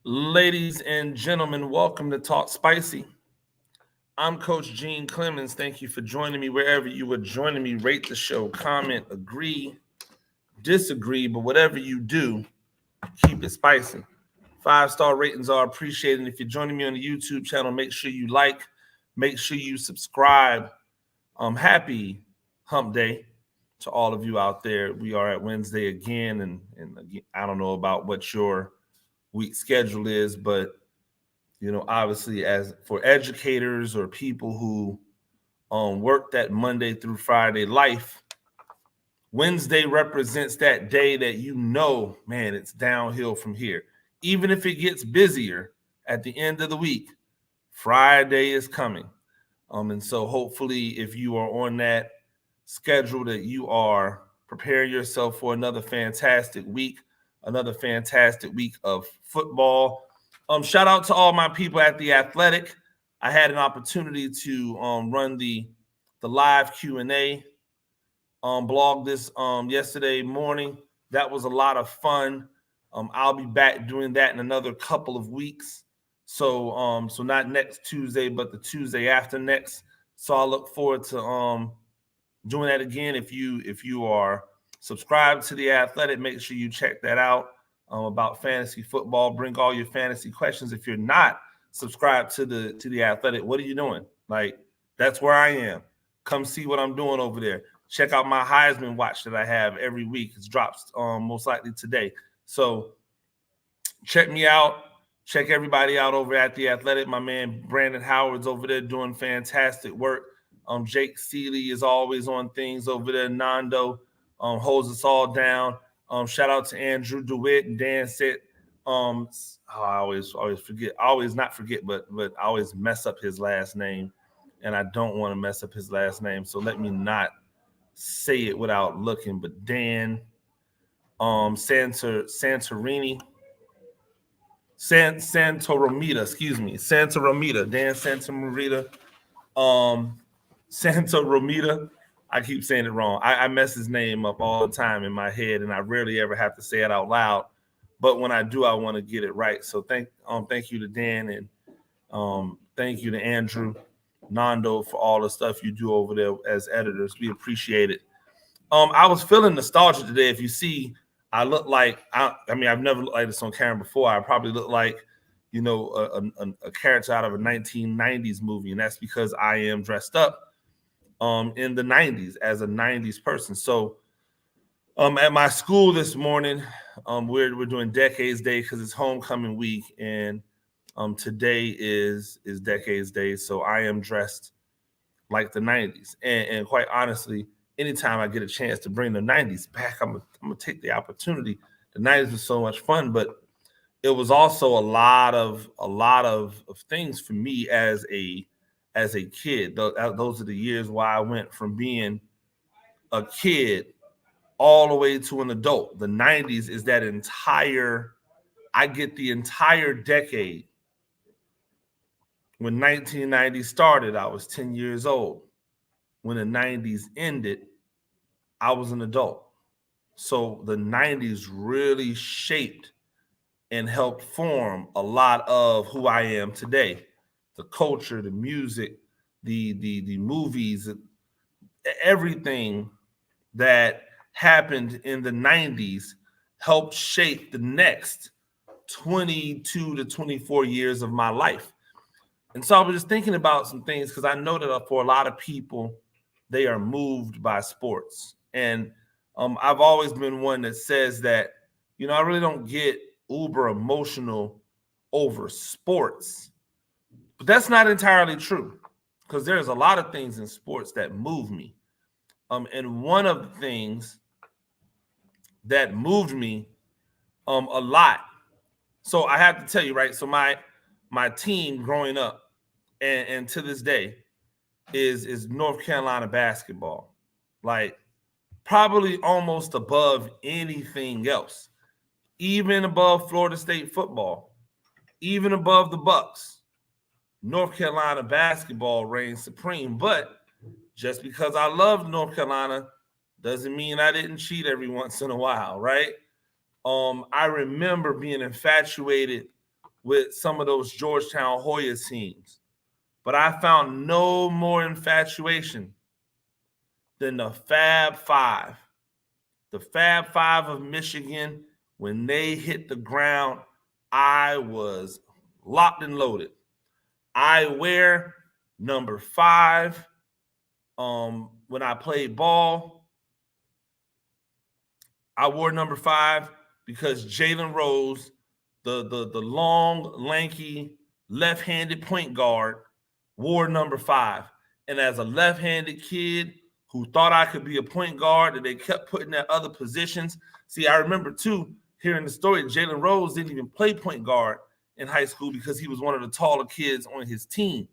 Ladies and gentlemen, welcome to Talk Spicy. I'm Coach Gene Clemens. Thank you for joining me wherever you are joining me. Rate the show, comment, agree, disagree, but whatever you do, keep it spicy. 5-star ratings are appreciated. And if you're joining me on the YouTube channel, make sure you like, make sure you subscribe. Happy Hump Day to all of you out there. We are at Wednesday again, and again, I don't know about what your week schedule is, but obviously, as for educators or people who work that Monday through Friday life, Wednesday represents that day that man, it's downhill from here. Even if it gets busier at the end of the week, Friday is coming. And so hopefully, if you are on that schedule, that you are preparing yourself for another fantastic week of football. Shout out to all my people at The Athletic. I had an opportunity to run the live Q&A blog this yesterday morning. That was a lot of fun. I'll be back doing that in another couple of weeks. So not next Tuesday, but the Tuesday after next. So I look forward to doing that again. If you are subscribed to The Athletic, make sure you check that out about fantasy football. Bring all your fantasy questions. If you're not subscribed to the Athletic, what are you doing? Like, that's where I am. Come see what I'm doing over there. Check out my Heisman watch that I have every week. It drops most likely today. So check me out. Check everybody out over at The Athletic. My man Brandon Howard's over there doing fantastic work. Jake Seeley is always on things over there. Nando holds us all down. Shout out to Andrew DeWitt and Dan Sitt. I always forget. I always not forget, but I always mess up his last name, and I don't want to mess up his last name. So let me not say it without looking. But Dan Santoromita, Dan Santoromita. Santa Romita. I keep saying it wrong. I mess his name up all the time in my head, and I rarely ever have to say it out loud. But when I do, I want to get it right. So thank you to Dan, and thank you to Andrew, Nando, for all the stuff you do over there as editors. We appreciate it. I was feeling nostalgia today. If you see, I look like I've never looked like this on camera before. I probably look like a character out of a 1990s movie, and that's because I am dressed up in the 90s as a 90s person. So at my school this morning, we're doing Decades Day because it's homecoming week, and today is Decades Day. So I am dressed like the 90s. And quite honestly, anytime I get a chance to bring the 90s back, I'm gonna take the opportunity. The 90s was so much fun, but it was also a lot of things for me as a kid. Those are the years where I went from being a kid all the way to an adult. The 90s is that I get the entire decade. When 1990 started, I was 10 years old. When the 90s ended, I was an adult. So the 90s really shaped and helped form a lot of who I am today. The culture, the music, the movies, everything that happened in the 90s helped shape the next 22 to 24 years of my life. And so I was just thinking about some things because I know that for a lot of people, they are moved by sports. And I've always been one that says that, I really don't get uber emotional over sports. But that's not entirely true because there's a lot of things in sports that move me. And one of the things that moved me a lot. So I have to tell you, right? So my team growing up and to this day is North Carolina basketball. Like probably almost above anything else. Even above Florida State football, even above the Bucks. North Carolina basketball reigns supreme. But just because I love North Carolina doesn't mean I didn't cheat every once in a while, right? I remember being infatuated with some of those Georgetown Hoya teams. But I found no more infatuation than the Fab Five. The Fab Five of Michigan, when they hit the ground, I was locked and loaded. I wear number 5 when I played ball. I wore number 5 because Jalen Rose, the long, lanky, left-handed point guard, wore number 5. And as a left-handed kid who thought I could be a point guard, that they kept putting at other positions. See, I remember too, hearing the story, Jalen Rose didn't even play point guard in high school because he was one of the taller kids on his team.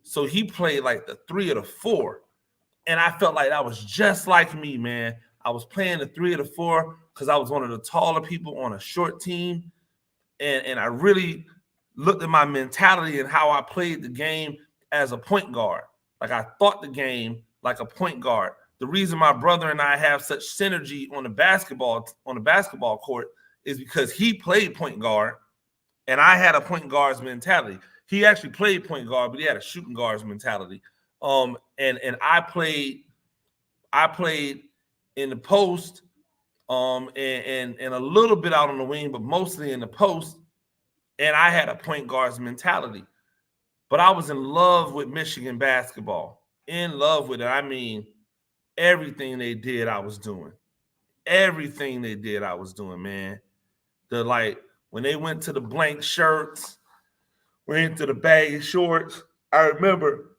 So he played like the 3 or the 4. And I felt like that was just like me, man. I was playing the 3 or the 4 because I was one of the taller people on a short team. And I really looked at my mentality and how I played the game as a point guard. Like I thought the game like a point guard. The reason my brother and I have such synergy on the basketball court is because he played point guard and I had a point guard's mentality. He actually played point guard, but he had a shooting guard's mentality. And I played in the post, and a little bit out on the wing, but mostly in the post. And I had a point guard's mentality. But I was in love with Michigan basketball. In love with it. I mean, everything they did, I was doing. Everything they did, I was doing, man. When they went to the blank shirts, went to the baggy shorts. I remember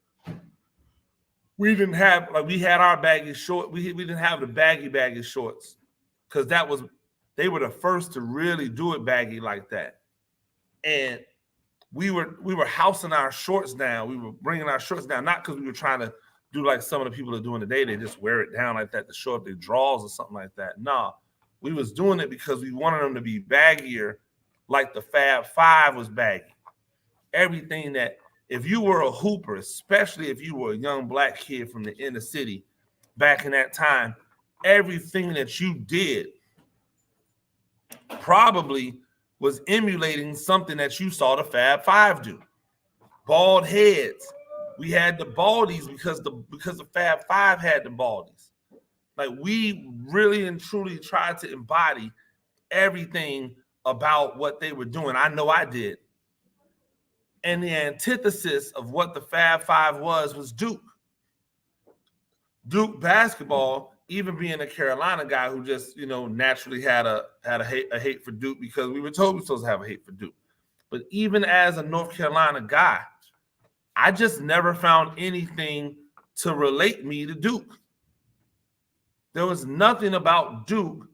we didn't have, we had our baggy short. We didn't have the baggy shorts because they were the first to really do it baggy like that. And we were housing our shorts down. We were bringing our shorts down, not because we were trying to do like some of the people are doing today. They just wear it down like that to show up their draws or something like that. No, we was doing it because we wanted them to be baggier, like the Fab Five was baggy. Everything that, if you were a hooper, especially if you were a young black kid from the inner city back in that time, everything that you did probably was emulating something that you saw the Fab Five do. Bald heads. We had the baldies because the Fab Five had the baldies. Like we really and truly tried to embody everything about what they were doing. I know I did. And the antithesis of what the Fab Five was Duke. Duke basketball, even being a Carolina guy who just, naturally had a hate for Duke because we were told we were supposed to have a hate for Duke. But even as a North Carolina guy, I just never found anything to relate me to Duke. There was nothing about Duke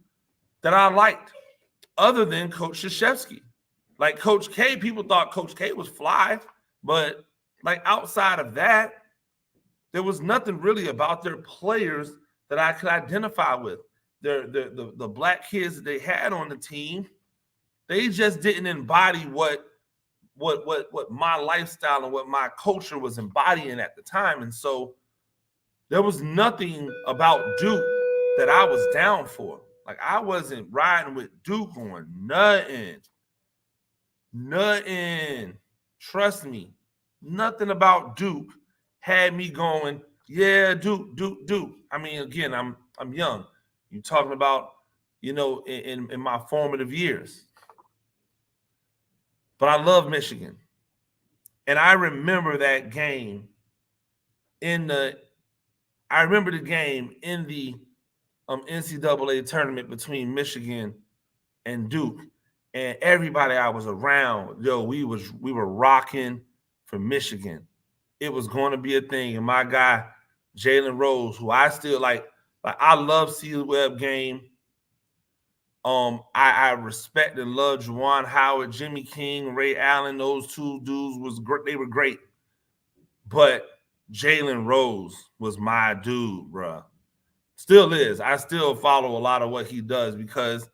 that I liked other than Coach Krzyzewski. Like Coach K, people thought Coach K was fly, but like outside of that, there was nothing really about their players that I could identify with. The black kids that they had on the team, they just didn't embody what my lifestyle and what my culture was embodying at the time. And so there was nothing about Duke that I was down for. Like I wasn't riding with Duke on nothing. Nothing. Trust me. Nothing about Duke had me going, yeah, Duke. I mean, again, I'm young. You're talking about, in my formative years. But I love Michigan. And I remember that game in the NCAA tournament between Michigan and Duke. And everybody I was around, we were rocking for Michigan. It was going to be a thing. And my guy, Jalen Rose, who I still like I love C-Web game. I respect and love Juwan Howard, Jimmy King, Ray Allen. Those two dudes was great. They were great. But Jalen Rose was my dude, bro. Still is. I still follow a lot of what he does because,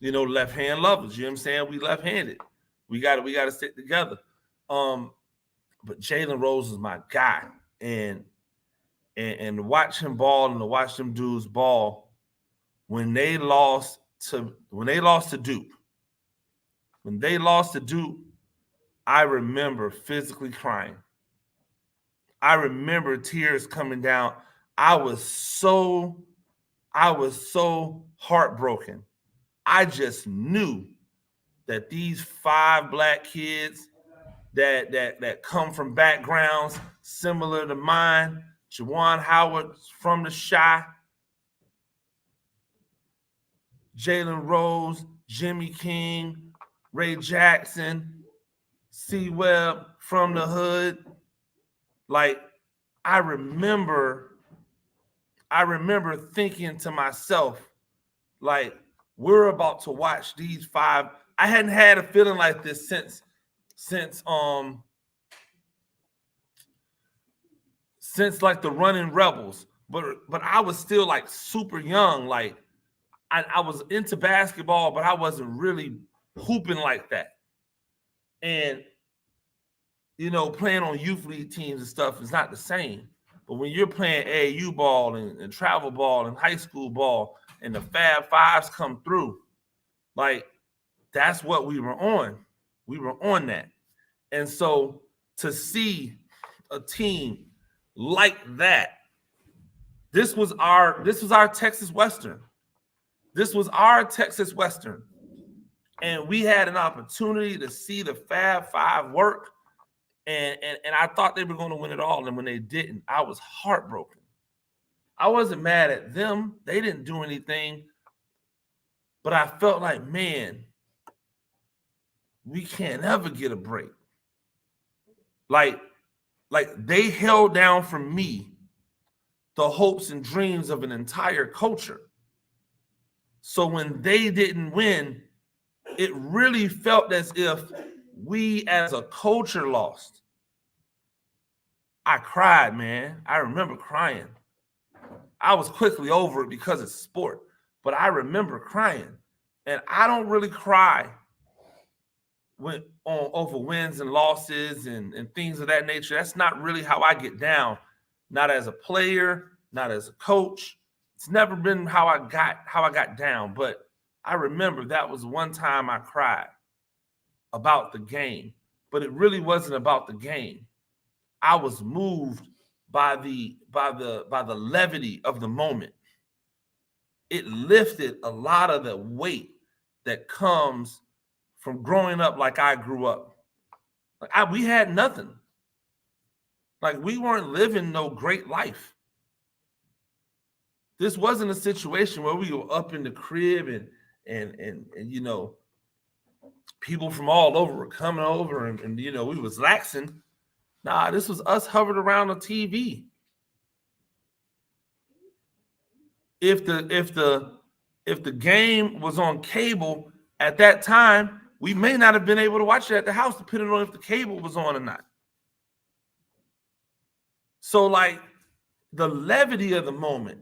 left hand lovers. You know what I'm saying? We left-handed. We got to stick together. But Jalen Rose is my guy, and to watch him ball and to watch them dudes ball when they lost to Duke. When they lost to Duke, I remember physically crying. I remember tears coming down. I was so heartbroken. I just knew that these 5 Black kids that come from backgrounds similar to mine, Juwan Howard from the Chi, Jalen Rose, Jimmy King, Ray Jackson, C. Webb from the hood. Like, I remember thinking to myself, like, we're about to watch these 5. I hadn't had a feeling like this since like the Running Rebels, but I was still like super young. Like, I was into basketball, but I wasn't really hooping like that. And playing on youth league teams and stuff is not the same. But when you're playing AAU ball and travel ball and high school ball, and the Fab Fives come through, like, that's what we were on. We were on that. And so to see a team like that, this was our Texas Western. This was our Texas Western. And we had an opportunity to see the Fab Five work. And I thought they were going to win it all. And when they didn't, I was heartbroken. I wasn't mad at them. They didn't do anything. But I felt like, man, we can't ever get a break. Like they held down for me the hopes and dreams of an entire culture. So when they didn't win, it really felt as if we as a culture lost. I cried, man. I remember crying. I was quickly over it because it's sport, but I remember crying. And I don't really cry over wins and losses and things of that nature. That's not really how I get down. Not as a player, not as a coach. It's never been how I got down. But I remember that was one time I cried about the game, but it really wasn't about the game. I was moved by the levity of the moment. It lifted a lot of the weight that comes from growing up like I grew up. Like we had nothing. Like we weren't living no great life. This wasn't a situation where we were up in the crib and people from all over were coming over and we was laxing. Nah, this was us hovered around the TV. If the game was on cable at that time, we may not have been able to watch it at the house, depending on if the cable was on or not. So, like, the levity of the moment,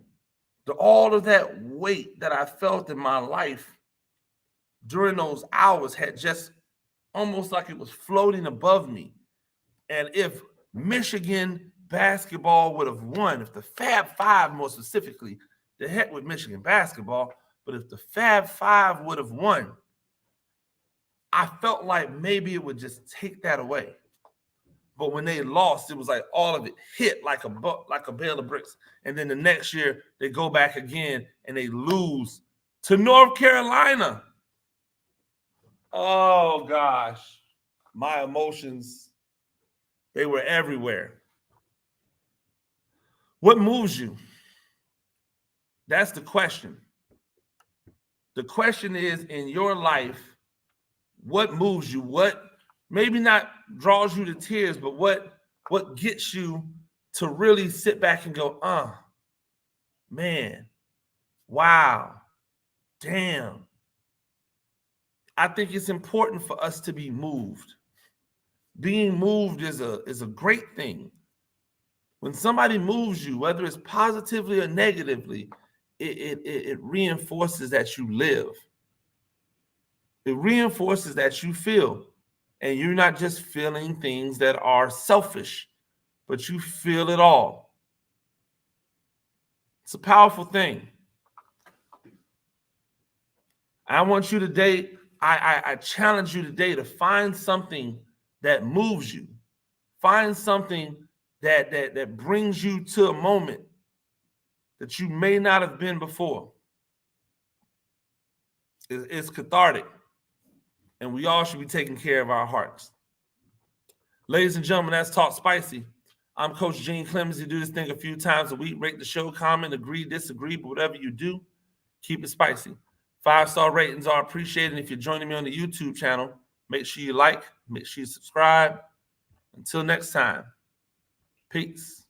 all of that weight that I felt in my life during those hours had just almost like it was floating above me. And if Michigan basketball would have won, if the Fab Five more specifically, the heck with Michigan basketball, but if the Fab Five would have won, I felt like maybe it would just take that away. But when they lost, it was like all of it hit like a bale of bricks. And then the next year, they go back again and they lose to North Carolina. Oh, gosh. My emotions, they were everywhere. What moves you? That's the question. The question is, in your life, what moves you? What maybe not draws you to tears, but what gets you to really sit back and go, man, wow, damn. I think it's important for us to be moved. Being moved is a great thing. When somebody moves you, whether it's positively or negatively, it reinforces that you live. It reinforces that you feel. And you're not just feeling things that are selfish, but you feel it all. It's a powerful thing. I want you today, I challenge you today to find something that moves you. Find something that brings you to a moment that you may not have been before. It's cathartic, and we all should be taking care of our hearts. Ladies and gentlemen, that's Talk Spicy. I'm Coach Gene Clemens. You do this thing a few times a week. Rate the show, comment, agree, disagree, but whatever you do, keep it spicy. 5-star ratings are appreciated. And if you're joining me on the YouTube channel, make sure you like, make sure you subscribe. Until next time, peace.